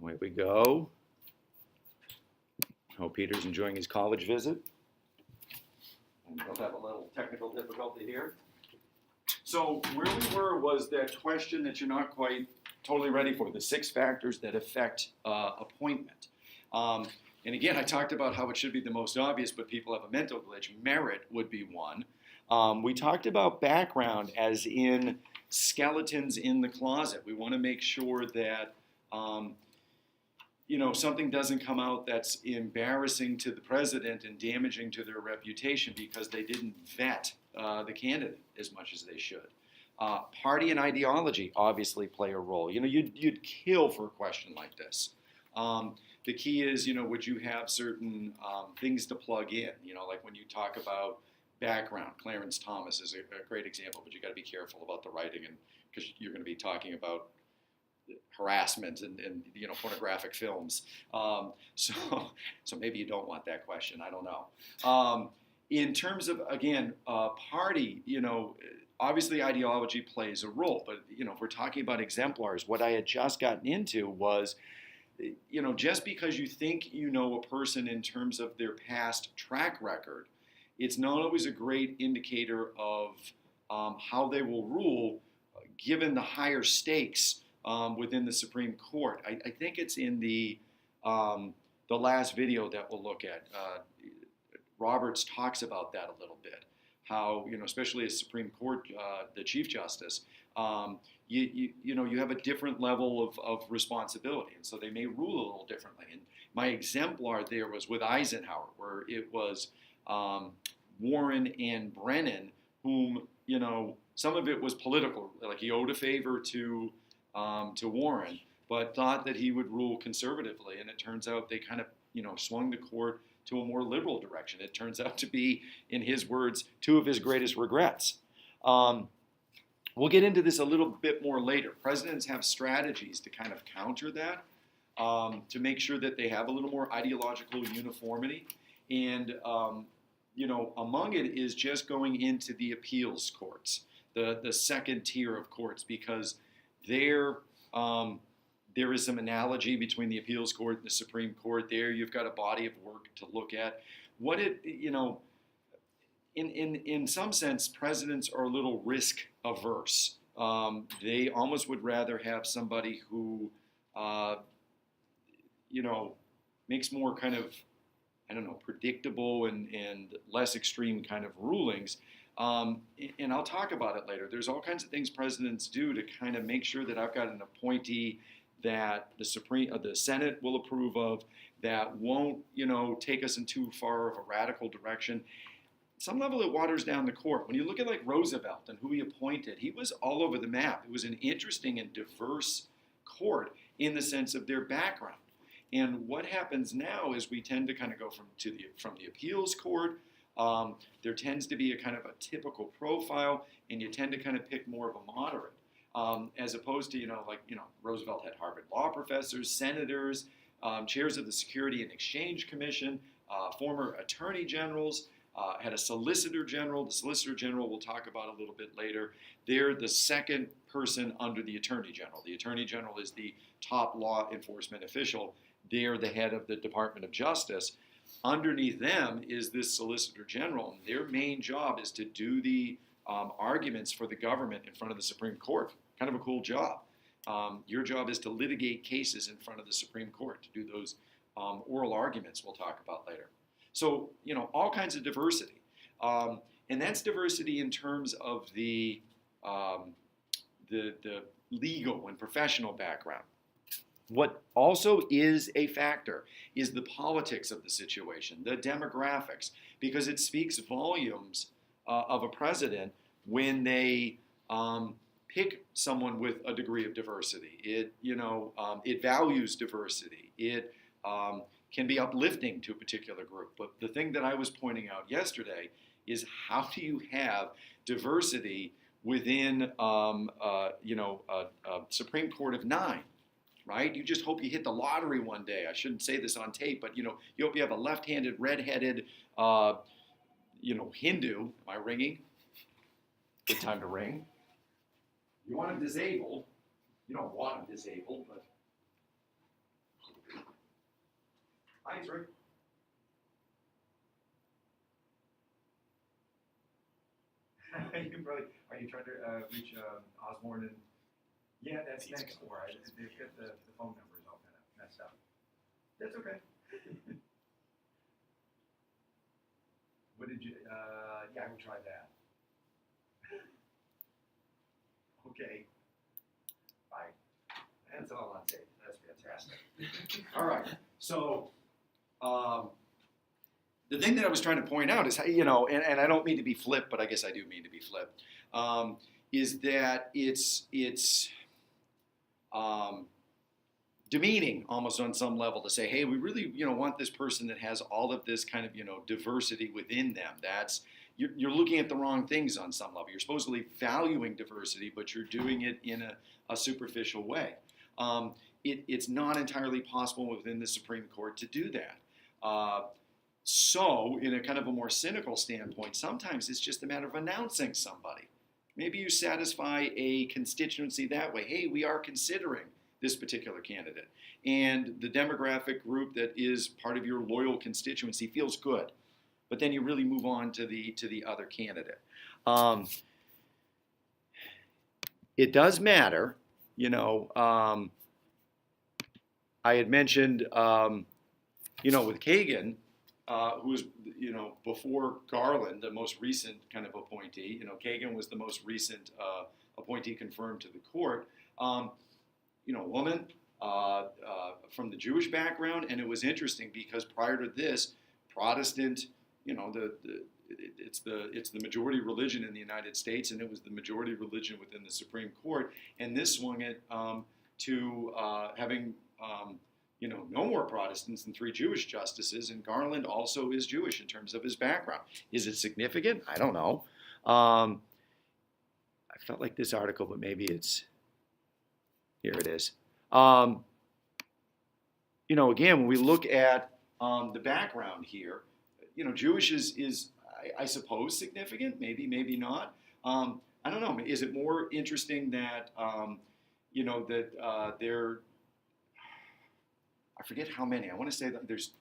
Away we go. Hope Peter's enjoying his college visit. And we'll have a little technical difficulty here. So where we were was that question that you're not quite totally ready for, the 6 factors that affect appointment. And again, I talked about how it should be the most obvious, but people have a mental glitch. Merit would be one. We talked about background as in skeletons in the closet. We want to make sure that something doesn't come out that's embarrassing to the president and damaging to their reputation because they didn't vet the candidate as much as they should. Party and ideology obviously play a role. You'd kill for a question like this. The key is, would you have certain things to plug in? Like when you talk about background, Clarence Thomas is a great example, but you got to be careful about the writing, and because you're going to be talking about harassment and pornographic films. So maybe you don't want that question. I don't know. In terms of, again, party, obviously ideology plays a role. But, if we're talking about exemplars, what I had just gotten into was, just because you think you know a person in terms of their past track record, it's not always a great indicator of how they will rule given the higher stakes within the Supreme Court. I think it's in the last video that we'll look at. Roberts talks about that a little bit. How, especially as Supreme Court, the Chief Justice, you have a different level of responsibility, and so they may rule a little differently. And my exemplar there was with Eisenhower, where it was Warren and Brennan, whom, some of it was political, like he owed a favor to Warren, but thought that he would rule conservatively, and it turns out they kind of, swung the court to a more liberal direction. It turns out to be, in his words, 2 of his greatest regrets. We'll get into this a little bit more later. Presidents have strategies to kind of counter that, to make sure that they have a little more ideological uniformity. And, among it is just going into the appeals courts, the second tier of courts, because there is some analogy between the appeals court and the Supreme Court. There you've got a body of work to look at. In some sense, presidents are a little risk averse. They almost would rather have somebody who, makes more kind of, predictable and less extreme kind of rulings. And I'll talk about it later. There's all kinds of things presidents do to kind of make sure that I've got an appointee that the Senate will approve of, that won't, take us in too far of a radical direction. Some level it waters down the court. When you look at like Roosevelt and who he appointed, he was all over the map. It was an interesting and diverse court in the sense of their background. And what happens now is we tend to kind of go from the appeals court. There tends to be a kind of a typical profile, and you tend to kind of pick more of a moderate. As opposed to, Roosevelt had Harvard law professors, senators, chairs of the Security and Exchange Commission, former attorney generals, had a solicitor general. The solicitor general we'll talk about a little bit later. They're the second person under the attorney general. The attorney general is the top law enforcement official. They're the head of the Department of Justice. Underneath them is this solicitor general. And their main job is to do the arguments for the government in front of the Supreme Court. Kind of a cool job. Your job is to litigate cases in front of the Supreme Court, to do those oral arguments we'll talk about later. So, all kinds of diversity. And that's diversity in terms of the legal and professional background. What also is a factor is the politics of the situation, the demographics, because it speaks volumes of a president when they pick someone with a degree of diversity. It values diversity. It can be uplifting to a particular group. But the thing that I was pointing out yesterday is, how do you have diversity within a Supreme Court of 9? Right? You just hope you hit the lottery one day. I shouldn't say this on tape, but you hope you have a left-handed, red-headed, Hindu. Am I ringing? Good time to ring. You want him disabled. You don't want him disabled, but Hi, it's Rick. You probably, are you trying to reach Osborne and? Yeah, that's next door. They've got the phone numbers all kind of messed up. That's okay. What did you? Yeah, we'll try that. Okay. Bye. That's all on tape. That's fantastic. All right. So, the thing that I was trying to point out is, you know, and I don't mean to be flip, but I guess I do mean to be flip, is that it's demeaning almost on some level to say, hey, we really, you know, want this person that has all of this kind of, you know, diversity within them. That's, you're looking at the wrong things on some level. You're supposedly valuing diversity, but you're doing it in a superficial way. It's not entirely possible within the Supreme Court to do that. So, in a kind of a more cynical standpoint, sometimes it's just a matter of announcing somebody. Maybe you satisfy a constituency that way. Hey, we are considering this particular candidate. And the demographic group that is part of your loyal constituency feels good. But then you really move on to the other candidate. It does matter, you know. I had mentioned, you know, with Kagan, who was, you know, before Garland, the most recent kind of appointee. You know, Kagan was the most recent appointee confirmed to the court. You know, woman from the Jewish background, and it was interesting because prior to this, Protestant, you know, it's the majority religion in the United States, and it was the majority religion within the Supreme Court, and this swung it to having you know, no more Protestants than 3 Jewish justices, and Garland also is Jewish in terms of his background. Is it significant? I don't know. I felt like this article, but maybe it's, here it is. You know, again, when we look at the background here, you know, Jewish is I suppose, significant, maybe not. I don't know. Is it more interesting that, you know, that they're, I forget how many. I want to say that there's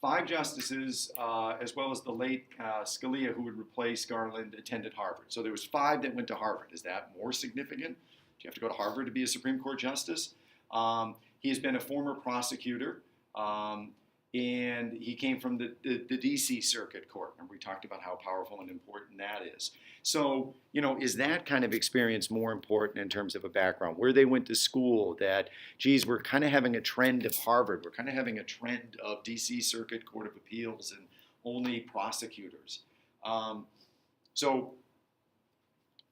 5 justices, as well as the late Scalia, who would replace Garland, attended Harvard. So there was 5 that went to Harvard. Is that more significant? Do you have to go to Harvard to be a Supreme Court justice? He has been a former prosecutor, and he came from the D.C. Circuit Court. Remember, we talked about how powerful and important that is. So, you know, is that kind of experience more important in terms of a background? Where they went to school, that, geez, we're kind of having a trend of Harvard. We're kind of having a trend of D.C. Circuit Court of Appeals and only prosecutors. So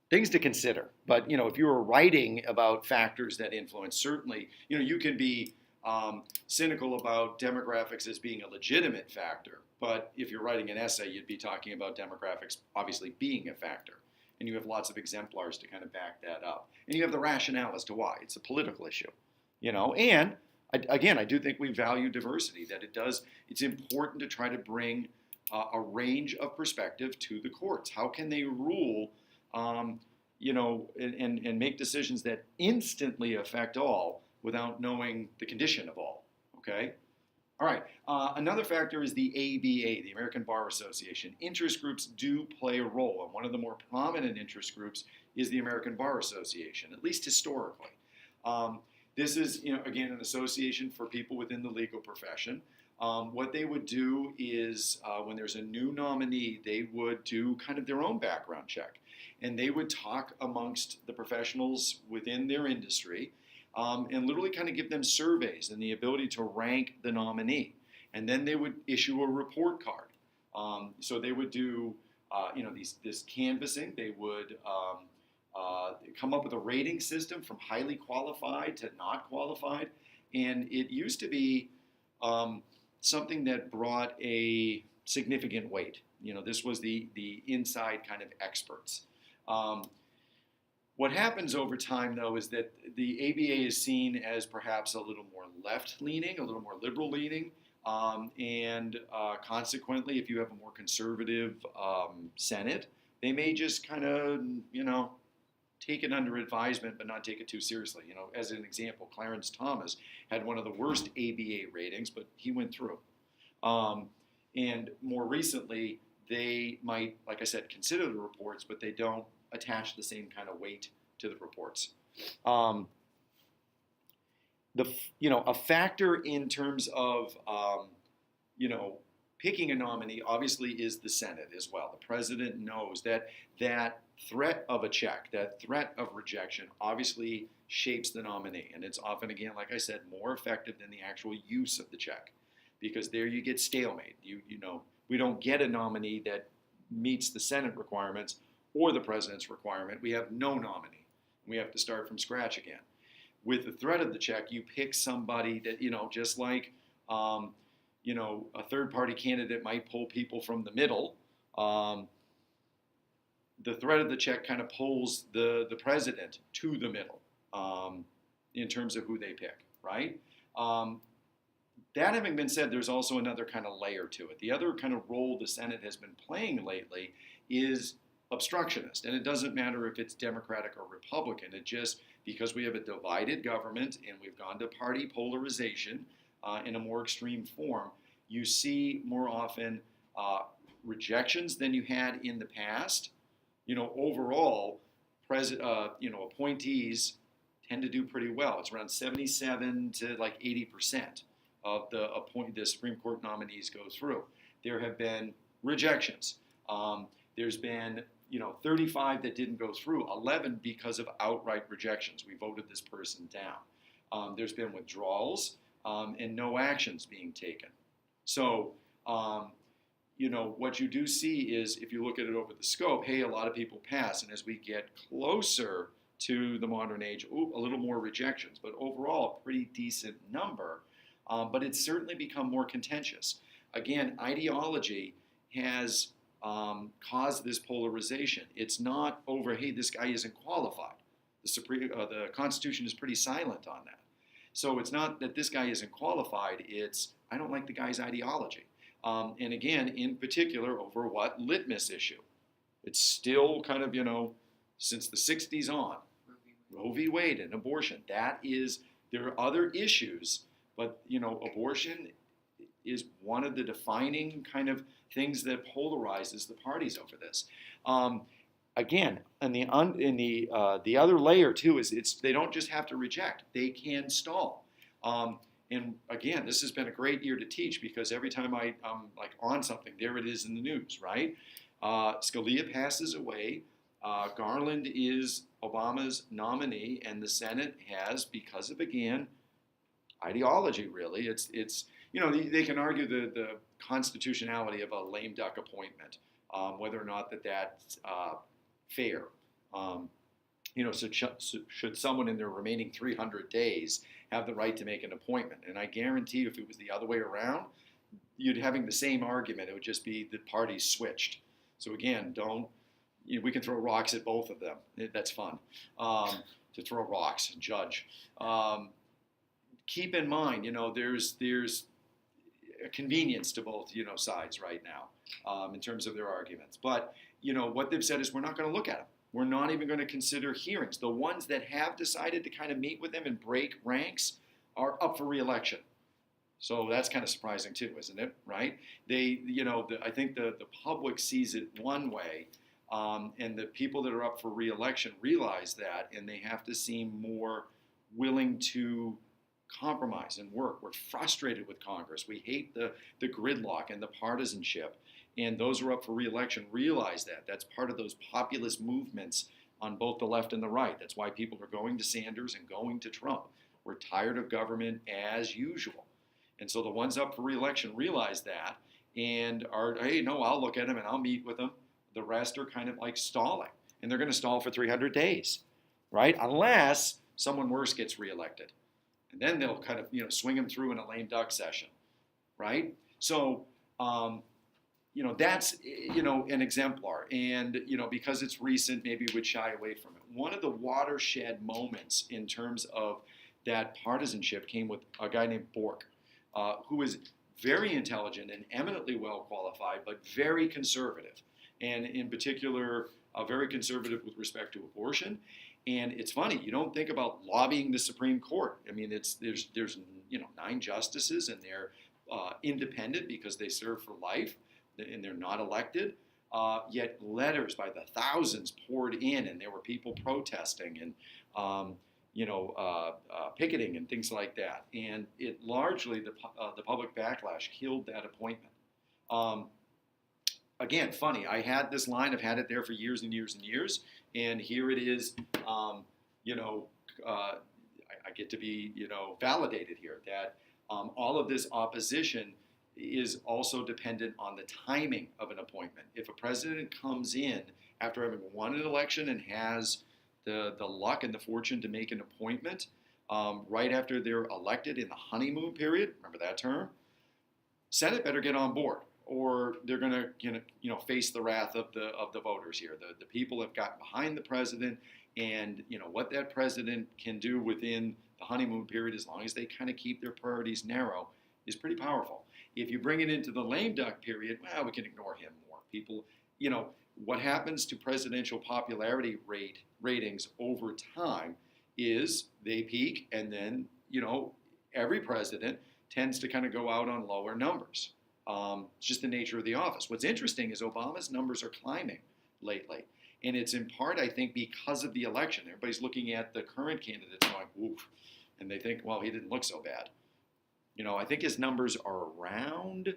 things to consider. But, you know, if you were writing about factors that influence, certainly, you know, you can be cynical about demographics as being a legitimate factor. But if you're writing an essay, you'd be talking about demographics obviously being a factor. And you have lots of exemplars to kind of back that up. And you have the rationale as to why. It's a political issue, you know. And again, I do think we value diversity, that it's important to try to bring a range of perspective to the courts. How can they rule, you know, and make decisions that instantly affect all without knowing the condition of all, okay? All right, another factor is the ABA, the American Bar Association. Interest groups do play a role, and one of the more prominent interest groups is the American Bar Association, at least historically. This is, you know, again, an association for people within the legal profession. What they would do is, when there's a new nominee, they would do kind of their own background check, and they would talk amongst the professionals within their industry, and literally kind of give them surveys and the ability to rank the nominee. And then they would issue a report card. So they would do, you know, this canvassing. They would come up with a rating system from highly qualified to not qualified. And it used to be something that brought a significant weight. You know, this was the inside kind of experts. What happens over time, though, is that the ABA is seen as perhaps a little more left-leaning, a little more liberal-leaning, and consequently, if you have a more conservative Senate, they may just kind of, you know, take it under advisement, but not take it too seriously. You know, as an example, Clarence Thomas had one of the worst ABA ratings, but he went through. And more recently, they might, like I said, consider the reports, but they don't attach the same kind of weight to the reports. A factor in terms of picking a nominee obviously is the Senate as well. The president knows that that threat of a check, that threat of rejection, obviously shapes the nominee, and it's often, again, like I said, more effective than the actual use of the check, because there you get stalemate. We don't get a nominee that meets the Senate requirements or the president's requirement. We have no nominee. We have to start from scratch again. With the threat of the check, you pick somebody that, just like, a third-party candidate might pull people from the middle. The threat of the check kind of pulls the president to the middle in terms of who they pick, right? That having been said, there's also another kind of layer to it. The other kind of role the Senate has been playing lately is obstructionist. And it doesn't matter if it's Democratic or Republican. It just, because we have a divided government and we've gone to party polarization in a more extreme form, you see more often rejections than you had in the past. Overall, appointees tend to do pretty well. It's around 77 to like 80% of the Supreme Court nominees go through. There have been rejections. There's been 35 that didn't go through, 11 because of outright rejections. We voted this person down. There's been withdrawals and no actions being taken. So, what you do see is, if you look at it over the scope, hey, a lot of people pass, and as we get closer to the modern age, a little more rejections, but overall, a pretty decent number. But it's certainly become more contentious. Again, ideology has caused this polarization. It's not over, hey, this guy isn't qualified. The Constitution is pretty silent on that. So it's not that this guy isn't qualified, it's, I don't like the guy's ideology. And again, in particular, over what? Litmus issue. It's still kind of, since the 60s on, Roe v. Wade and abortion. There are other issues, but, abortion is one of the defining kind of things that polarizes the parties over this. Again, and the other layer too is they don't just have to reject; they can stall. And again, this has been a great year to teach, because every time I'm like on something, there it is in the news, right? Scalia passes away. Garland is Obama's nominee, and the Senate has, because of, again, ideology, really. It's they can argue the constitutionality of a lame duck appointment, whether or not that's fair. Should someone in their remaining 300 days have the right to make an appointment? And I guarantee you, if it was the other way around, you'd having the same argument. It would just be the parties switched. So again, we can throw rocks at both of them. That's fun, to throw rocks and judge. Keep in mind, there's a convenience to both, sides right now in terms of their arguments. But, what they've said is, we're not going to look at them. We're not even going to consider hearings. The ones that have decided to kind of meet with them and break ranks are up for re-election. So that's kind of surprising too, isn't it? Right? I think the public sees it one way, and the people that are up for re-election realize that, and they have to seem more willing to compromise and work. We're frustrated with Congress. We hate the gridlock and the partisanship. And those who are up for re-election realize that. That's part of those populist movements on both the left and the right. That's why people are going to Sanders and going to Trump. We're tired of government as usual. And so the ones up for re-election realize that and are, hey, no, I'll look at them and I'll meet with them. The rest are kind of like stalling. And they're going to stall for 300 days, right? Unless someone worse gets reelected. And then they'll kind of, swing them through in a lame duck session, right? So, that's, an exemplar. And, because it's recent, maybe we'd shy away from it. One of the watershed moments in terms of that partisanship came with a guy named Bork, who was very intelligent and eminently well qualified, but very conservative. And in particular, very conservative with respect to abortion. And it's funny, you don't think about lobbying the Supreme Court. I mean, there's 9 justices, and they're independent because they serve for life, and they're not elected. Yet letters by the thousands poured in, and there were people protesting and picketing and things like that. And it largely, the public backlash killed that appointment. Again, funny, I had this line, I've had it there for years and years and years, and here it is, I get to be, validated here that all of this opposition is also dependent on the timing of an appointment. If a president comes in after having won an election and has the luck and the fortune to make an appointment right after they're elected in the honeymoon period, remember that term, Senate better get on board, or they're going to face the wrath of the voters here. The people have gotten behind the president, and what that president can do within the honeymoon period, as long as they kind of keep their priorities narrow, is pretty powerful. If you bring it into the lame duck period, well, we can ignore him more. People, what happens to presidential popularity ratings over time is they peak, and then, every president tends to kind of go out on lower numbers. It's just the nature of the office. What's interesting is Obama's numbers are climbing lately. And it's in part, I think, because of the election. Everybody's looking at the current candidates going, oof, and they think, well, he didn't look so bad. I think his numbers are around,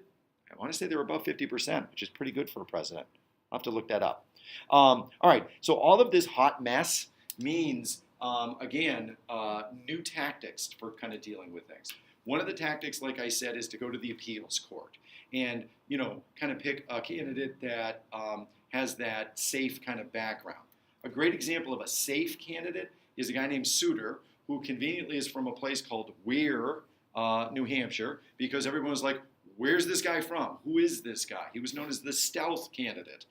I want to say they're above 50%, which is pretty good for a president. I'll have to look that up. All right, so all of this hot mess means, new tactics for kind of dealing with things. One of the tactics, like I said, is to go to the appeals court and, kind of pick a candidate that has that safe kind of background. A great example of a safe candidate is a guy named Souter, who conveniently is from a place called Weir, New Hampshire, because everyone was like, where's this guy from? Who is this guy? He was known as the stealth candidate.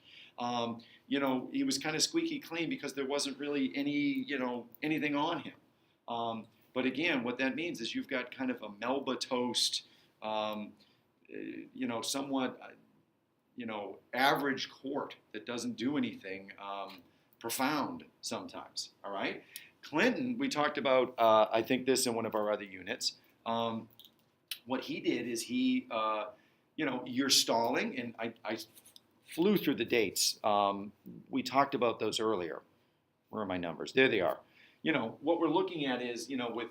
He was kind of squeaky clean because there wasn't really anything on him. But again, what that means is you've got kind of a Melba toast, somewhat, average court that doesn't do anything profound sometimes, all right? Clinton, we talked about, I think this in one of our other units. What he did is he, you're stalling, and I flew through the dates. We talked about those earlier. Where are my numbers? There they are. What we're looking at is,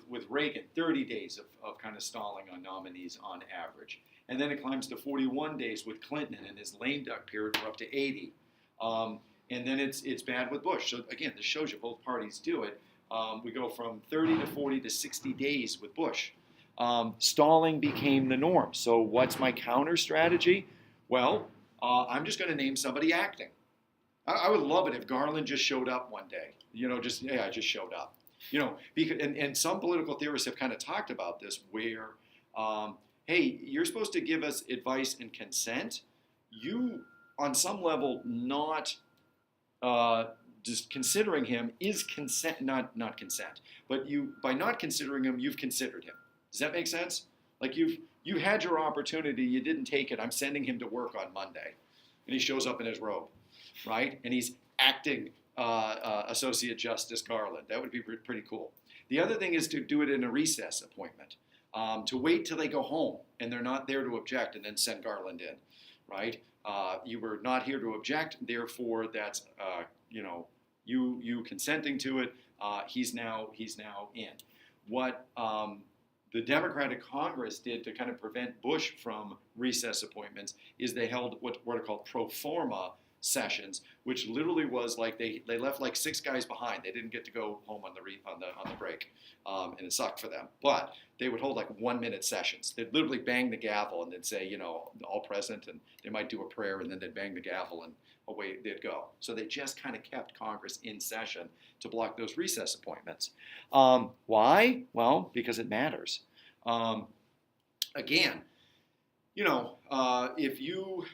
with Reagan, 30 days of kind of stalling on nominees on average. And then it climbs to 41 days with Clinton, and in his lame duck period, we're up to 80. And then it's bad with Bush. So again, this shows you both parties do it. We go from 30 to 40 to 60 days with Bush. Stalling became the norm. So what's my counter strategy? Well, I'm just going to name somebody acting. I would love it if Garland just showed up one day. I just showed up. Because, and some political theorists have kind of talked about this where, hey, you're supposed to give us advice and consent. You, on some level, not just considering him is consent, not consent. But by not considering him, you've considered him. Does that make sense? Like you had your opportunity, you didn't take it. I'm sending him to work on Monday, and he shows up in his robe, right? And he's acting Associate Justice Garland. That would be pretty cool. The other thing is to do it in a recess appointment, to wait till they go home and they're not there to object, and then send Garland in, right? You were not here to object, therefore that's you consenting to it. He's now in. What the Democratic Congress did to kind of prevent Bush from recess appointments is they held what are called pro forma sessions, which literally was like they left like 6 guys behind. They didn't get to go home on the break, and it sucked for them. But they would hold like 1-minute sessions. They'd literally bang the gavel and they'd say, all present, and they might do a prayer, and then they'd bang the gavel and away they'd go. So they just kind of kept Congress in session to block those recess appointments. Why? Well, because it matters. Again, if you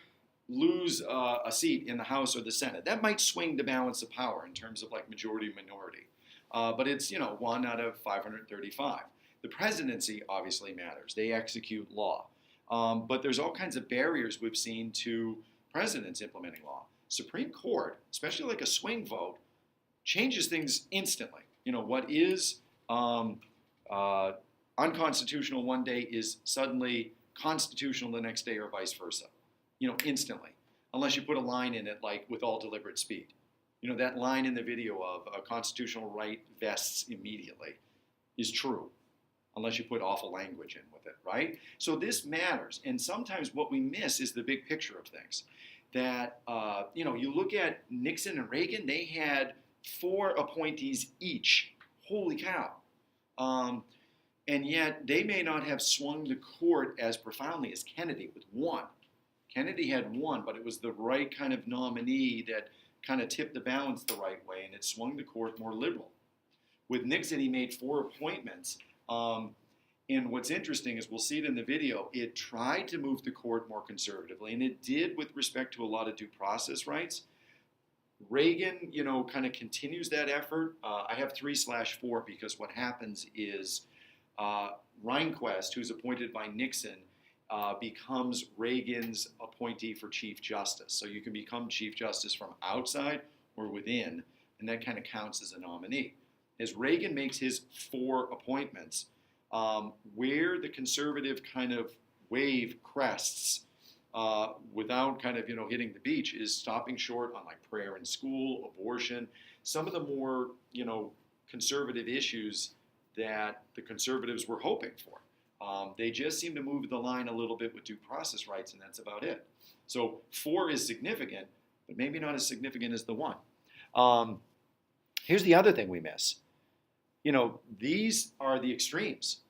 lose a seat in the House or the Senate, that might swing the balance of power in terms of like majority minority. But it's 1 out of 535. The presidency obviously matters. They execute law. But there's all kinds of barriers we've seen to presidents implementing law. Supreme Court, especially like a swing vote, changes things instantly. What is unconstitutional one day is suddenly constitutional the next day, or vice versa. Instantly, unless you put a line in it like with all deliberate speed. That line in the video of a constitutional right vests immediately is true, unless you put awful language in with it, right? So this matters, and sometimes what we miss is the big picture of things. That, you look at Nixon and Reagan, they had 4 appointees each. Holy cow. And yet they may not have swung the court as profoundly as Kennedy with 1. Kennedy had 1, but it was the right kind of nominee that kind of tipped the balance the right way, and it swung the court more liberal. With Nixon, he made 4 appointments. And what's interesting is, we'll see it in the video, it tried to move the court more conservatively, and it did with respect to a lot of due process rights. Reagan, kind of continues that effort. I have 3/4 because what happens is Rehnquist, who's appointed by Nixon, becomes Reagan's appointee for Chief Justice. So you can become Chief Justice from outside or within, and that kind of counts as a nominee. As Reagan makes his 4 appointments, where the conservative kind of wave crests without kind of, hitting the beach, is stopping short on like prayer in school, abortion, some of the more, conservative issues that the conservatives were hoping for. They just seem to move the line a little bit with due process rights, and that's about it. So 4 is significant, but maybe not as significant as the 1. Here's the other thing we miss. These are the extremes.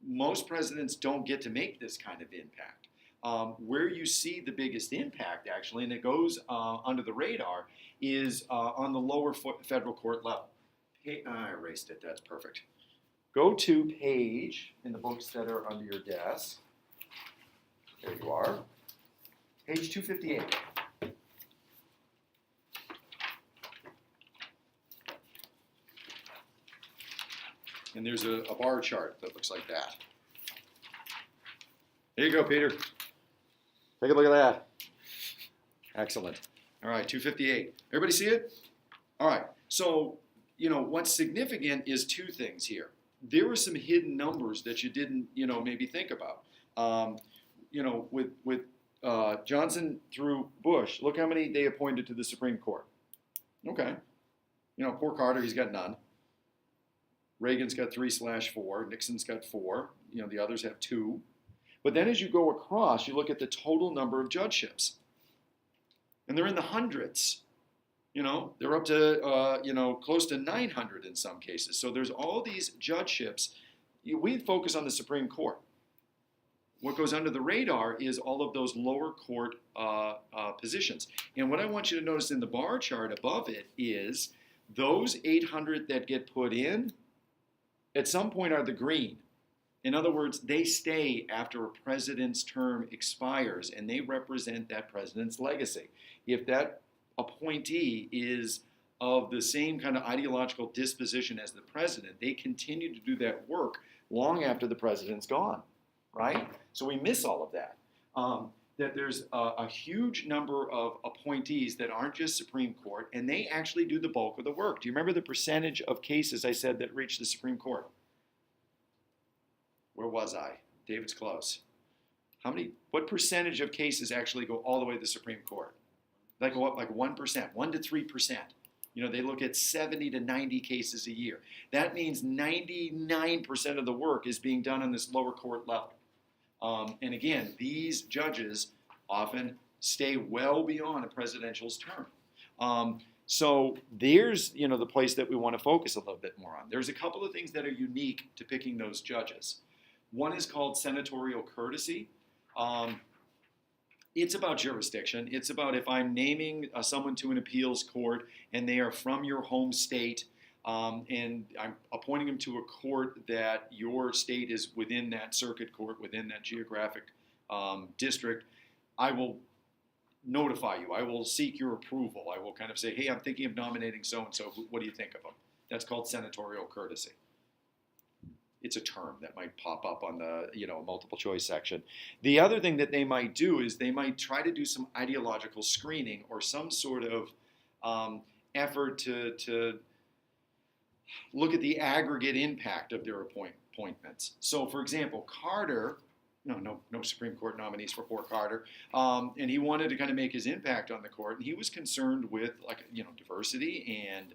Most presidents don't get to make this kind of impact. Where you see the biggest impact, actually, and it goes under the radar, is on the lower federal court level. I erased it. That's perfect. Go to page in the books that are under your desk. There you are. Page 258. And there's a bar chart that looks like that. There you go, Peter. Take a look at that. Excellent. All right, 258. Everybody see it? All right. So, what's significant is 2 things here. There were some hidden numbers that you didn't, maybe think about. With Johnson through Bush, look how many they appointed to the Supreme Court. Okay. Poor Carter, he's got none. Reagan's got 3/4. Nixon's got 4. The others have 2. But then as you go across, you look at the total number of judgeships. And they're in the hundreds. They're up to, close to 900 in some cases. So there's all these judgeships. We focus on the Supreme Court. What goes under the radar is all of those lower court positions. And what I want you to notice in the bar chart above it is those 800 that get put in, at some point are the green. In other words, they stay after a president's term expires, and they represent that president's legacy. If that appointee is of the same kind of ideological disposition as the president, they continue to do that work long after the president's gone, right? So we miss all of that. That there's a huge number of appointees that aren't just Supreme Court, and they actually do the bulk of the work. Do you remember the percentage of cases I said that reached the Supreme Court? Where was I? David's close. What percentage of cases actually go all the way to the Supreme Court? They go up like 1%, 1 to 3%. They look at 70 to 90 cases a year. That means 99% of the work is being done on this lower court level. And again, these judges often stay well beyond a presidential's term. So there's, the place that we want to focus a little bit more on. There's a couple of things that are unique to picking those judges. One is called senatorial courtesy. It's about jurisdiction. It's about if I'm naming someone to an appeals court and they are from your home state, and I'm appointing them to a court that your state is within that circuit court, within that geographic district, I will notify you. I will seek your approval. I will kind of say, hey, I'm thinking of nominating so-and-so. What do you think of them? That's called senatorial courtesy. It's a term that might pop up on the multiple choice section. The other thing that they might do is they might try to do some ideological screening or some sort of effort to look at the aggregate impact of their appointments. So, for example, Carter, no Supreme Court nominees for Carter, and he wanted to kind of make his impact on the court, and he was concerned with diversity and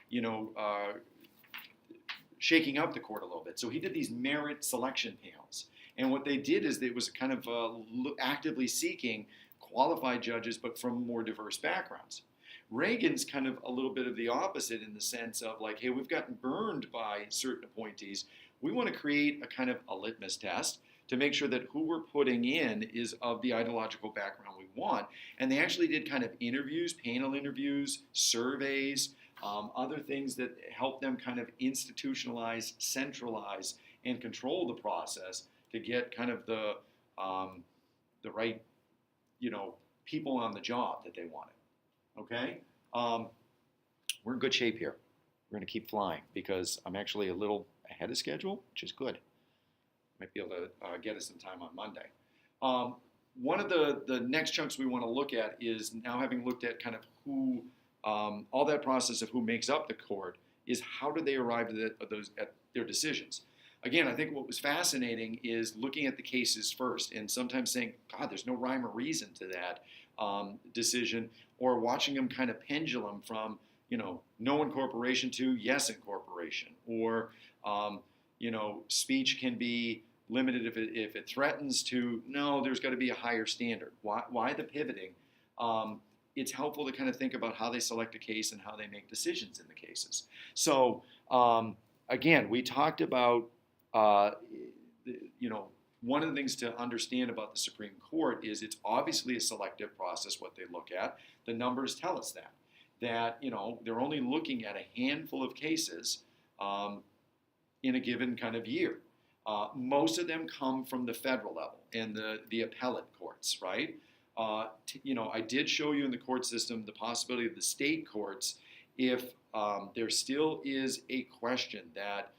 you know shaking up the court a little bit. So he did these merit selection panels, and what they did is it was kind of actively seeking qualified judges, but from more diverse backgrounds. Reagan's kind of a little bit of the opposite in the sense of like, hey, we've gotten burned by certain appointees. We want to create a kind of a litmus test to make sure that who we're putting in is of the ideological background we want. And they actually did kind of interviews, panel interviews, surveys, other things that help them kind of institutionalize, centralize, and control the process to get kind of the right, people on the job that they wanted. Okay? We're in good shape here. We're going to keep flying because I'm actually a little ahead of schedule, which is good. Might be able to get us some time on Monday. One of the next chunks we want to look at is, now having looked at kind of who, all that process of who makes up the court, is how do they arrive at their decisions. Again, I think what was fascinating is looking at the cases first and sometimes saying, God, there's no rhyme or reason to that decision, or watching them kind of pendulum from, no incorporation to yes incorporation, or, speech can be limited if it threatens to, no, there's got to be a higher standard. Why the pivoting? It's helpful to kind of think about how they select a case and how they make decisions in the cases. So, again, we talked about, one of the things to understand about the Supreme Court is it's obviously a selective process, what they look at. The numbers tell us that they're only looking at a handful of cases in a given kind of year. Most of them come from the federal level and the appellate courts, right? I did show you in the court system the possibility of the state courts if there still is a question that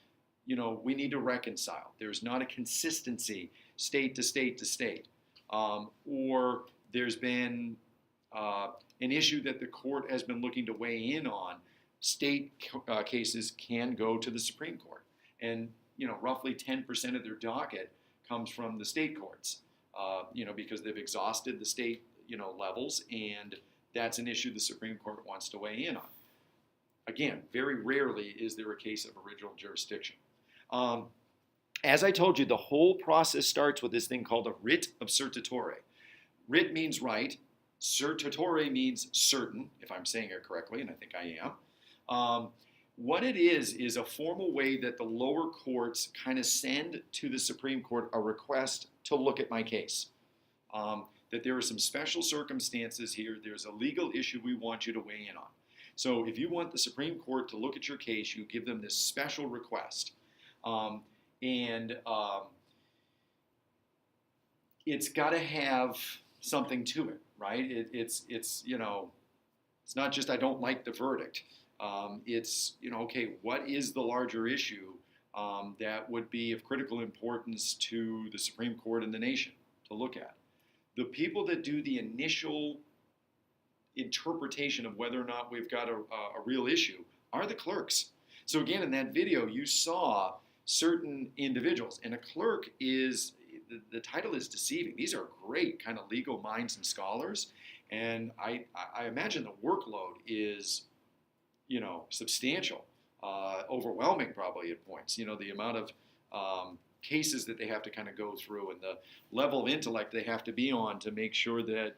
we need to reconcile. There's not a consistency state to state to state, or there's been an issue that the court has been looking to weigh in on. State cases can go to the Supreme Court, and roughly 10% of their docket comes from the state courts, because they've exhausted the state levels, and that's an issue the Supreme Court wants to weigh in on. Again, very rarely is there a case of original jurisdiction. As I told you, the whole process starts with this thing called a writ of certiorari. Writ means right. Certiorari means certain, if I'm saying it correctly, and I think I am. What it is a formal way that the lower courts kind of send to the Supreme Court a request to look at my case. That there are some special circumstances here. There's a legal issue we want you to weigh in on. So if you want the Supreme Court to look at your case, you give them this special request. It's got to have something to it, right? It's not just I don't like the verdict. It's okay, what is the larger issue that would be of critical importance to the Supreme Court and the nation to look at? The people that do the initial interpretation of whether or not we've got a real issue are the clerks. So again, in that video, you saw certain individuals, and a clerk is, the title is deceiving. These are great kind of legal minds and scholars, and I imagine the workload is, substantial, overwhelming probably at points. The amount of cases that they have to kind of go through and the level of intellect they have to be on to make sure that,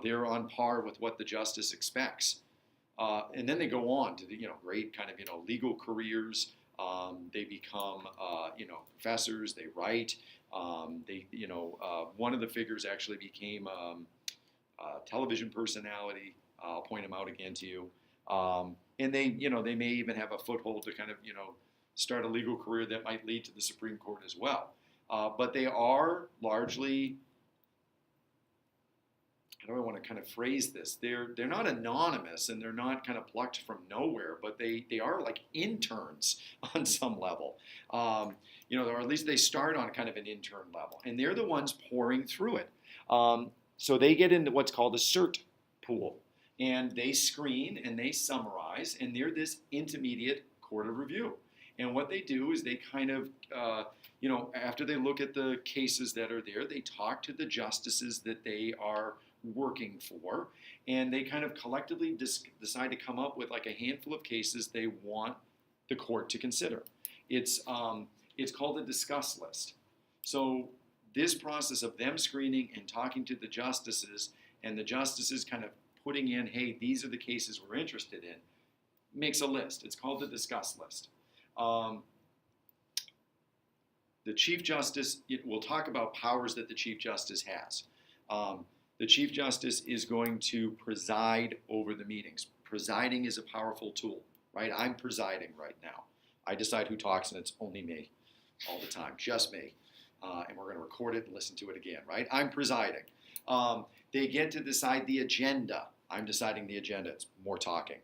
they're on par with what the justice expects. And then they go on to the, great kind of, legal careers. They become, professors. They write. One of the figures actually became a television personality. I'll point him out again to you. And they, they may even have a foothold to kind of, start a legal career that might lead to the Supreme Court as well. But they are largely, how do I want to kind of phrase this? They're not anonymous and they're not kind of plucked from nowhere, but they are like interns on some level. Or at least they start on kind of an intern level, and they're the ones pouring through it. So they get into what's called a cert pool. And they screen and they summarize, and they're this intermediate court of review. And what they do is they kind of, after they look at the cases that are there, they talk to the justices that they are working for, and they kind of collectively decide to come up with like a handful of cases they want the court to consider. It's called a discuss list. So this process of them screening and talking to the justices, and the justices kind of putting in, hey, these are the cases we're interested in, makes a list. It's called the discuss list. The Chief Justice, we'll talk about powers that the Chief Justice has. The Chief Justice is going to preside over the meetings. Presiding is a powerful tool, right? I'm presiding right now. I decide who talks, and it's only me all the time, just me. And we're going to record it and listen to it again, right? I'm presiding. They get to decide the agenda. I'm deciding the agenda. It's more talking.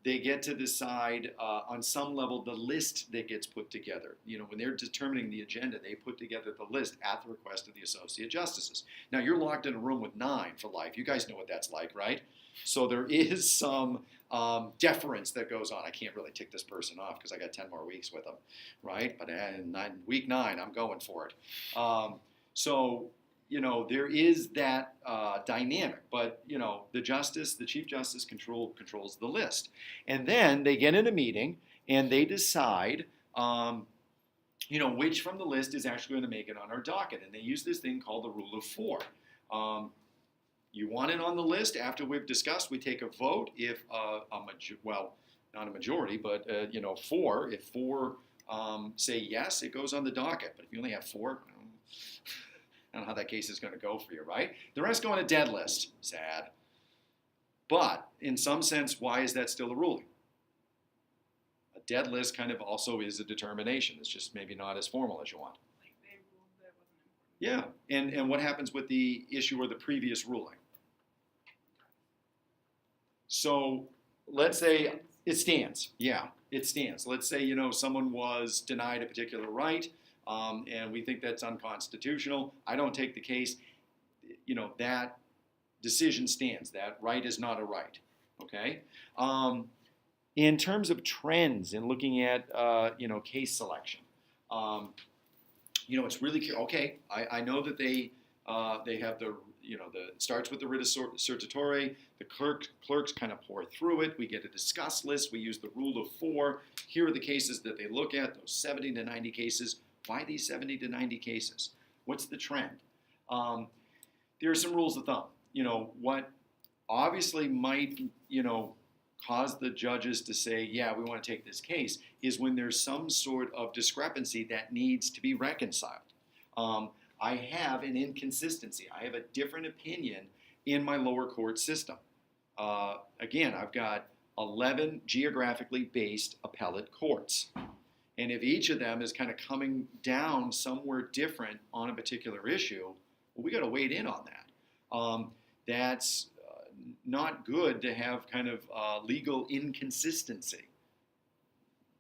They get to decide, on some level, the list that gets put together. When they're determining the agenda, they put together the list at the request of the associate justices. Now, you're locked in a room with 9 for life. You guys know what that's like, right? So there is some deference that goes on. I can't really tick this person off because I got 10 more weeks with them, right? But in week 9, I'm going for it. There is that dynamic, but the Chief Justice controls the list, and then they get in a meeting and they decide, which from the list is actually going to make it on our docket, and they use this thing called the Rule of 4. You want it on the list. After we've discussed, we take a vote. If not a majority, but 4. If 4 say yes, it goes on the docket. But if you only have 4. I don't know how that case is going to go for you, right? The rest go on a dead list. Sad. But in some sense, why is that still a ruling? A dead list kind of also is a determination. It's just maybe not as formal as you want. Like they ruled that wasn't important. Yeah, and what happens with the issue or the previous ruling? So let's say it stands. Yeah, it stands. Let's say, someone was denied a particular right. And we think that's unconstitutional. I don't take the case. That decision stands. That right is not a right. Okay. In terms of trends and looking at case selection, it's really okay. I know that they have the it starts with the writ of certiorari. The clerks kind of pour through it. We get a discuss list. We use the Rule of 4. Here are the cases that they look at. Those 70 to 90 cases. Why these 70 to 90 cases? What's the trend? There are some rules of thumb. What obviously might, cause the judges to say, yeah, we want to take this case, is when there's some sort of discrepancy that needs to be reconciled. I have an inconsistency. I have a different opinion in my lower court system. Again, I've got 11 geographically based appellate courts. And if each of them is kind of coming down somewhere different on a particular issue, well, we got to wade in on that. That's not good to have kind of legal inconsistency.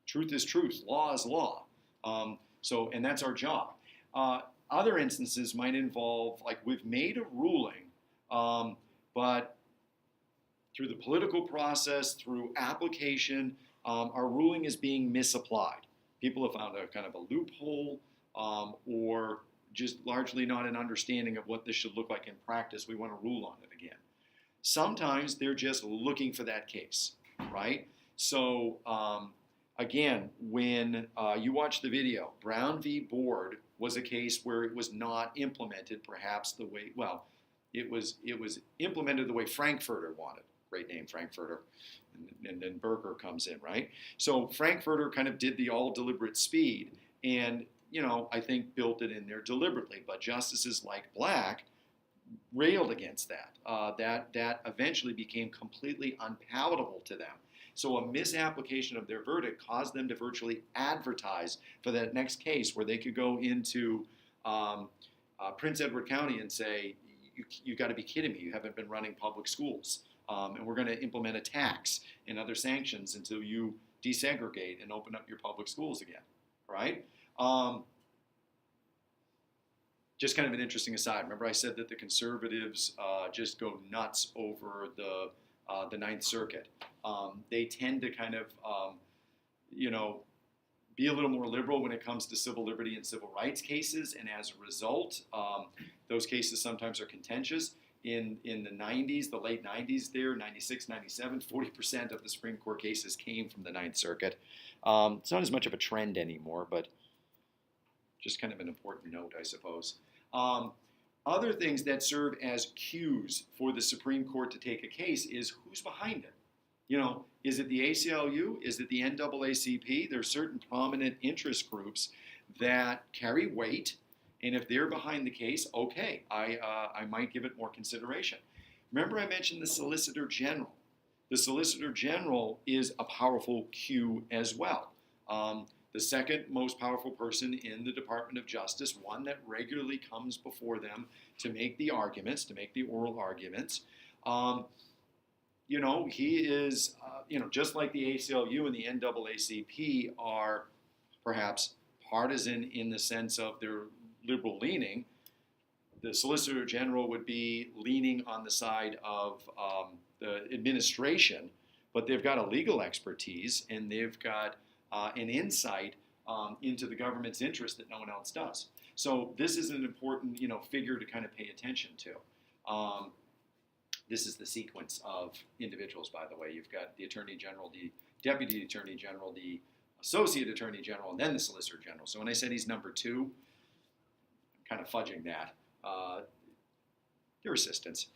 Truth is truth. Law is law. And that's our job. Other instances might involve, like we've made a ruling, but through the political process, through application, our ruling is being misapplied. People have found a kind of a loophole or just largely not an understanding of what this should look like in practice. We want to rule on it again. Sometimes they're just looking for that case, right? So again, when you watch the video, Brown v. Board was a case where it was not implemented perhaps the way, it was implemented the way Frankfurter wanted. Great name, Frankfurter. And then Berger comes in, right? So Frankfurter kind of did the all deliberate speed and, I think built it in there deliberately. But justices like Black railed against that. That eventually became completely unpalatable to them. So a misapplication of their verdict caused them to virtually advertise for that next case where they could go into Prince Edward County and say, you've got to be kidding me. You haven't been running public schools. And we're going to implement a tax and other sanctions until you desegregate and open up your public schools again, right? just kind of an interesting aside. Remember, I said that the conservatives just go nuts over the Ninth Circuit. They tend to kind of, be a little more liberal when it comes to civil liberty and civil rights cases, and as a result, those cases sometimes are contentious. In the 90s, the late 90s there, 96, 97, 40% of the Supreme Court cases came from the Ninth Circuit. It's not as much of a trend anymore, but just kind of an important note, I suppose. Other things that serve as cues for the Supreme Court to take a case is who's behind it. Is it the ACLU? Is it the NAACP? There are certain prominent interest groups that carry weight, and if they're behind the case, okay, I might give it more consideration. Remember I mentioned the Solicitor General. The Solicitor General is a powerful cue as well. The second most powerful person in the Department of Justice, one that regularly comes before them to make the arguments, to make the oral arguments. He is, just like the ACLU and the NAACP are perhaps partisan in the sense of their liberal leaning, the Solicitor General would be leaning on the side of the administration, but they've got a legal expertise and they've got an insight into the government's interest that no one else does. So this is an important, figure to kind of pay attention to. This is the sequence of individuals, by the way. You've got the Attorney General, the Deputy Attorney General, the Associate Attorney General, and then the Solicitor General. So when I said he's number 2, I'm kind of fudging that. They're assistants.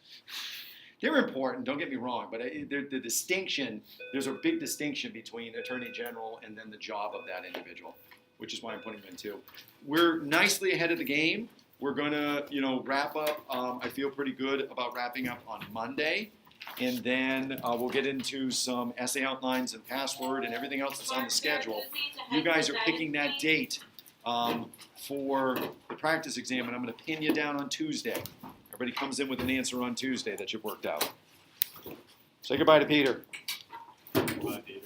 They're important, don't get me wrong, but the distinction, there's a big distinction between Attorney General and then the job of that individual, which is why I'm putting them in 2. We're nicely ahead of the game. We're going to, wrap up. I feel pretty good about wrapping up on Monday. And then we'll get into some essay outlines and password and everything else that's on the schedule. You guys are picking that date for the practice exam, and I'm going to pin you down on Tuesday. Everybody comes in with an answer on Tuesday that you've worked out. Say goodbye to Peter. Goodbye, Peter.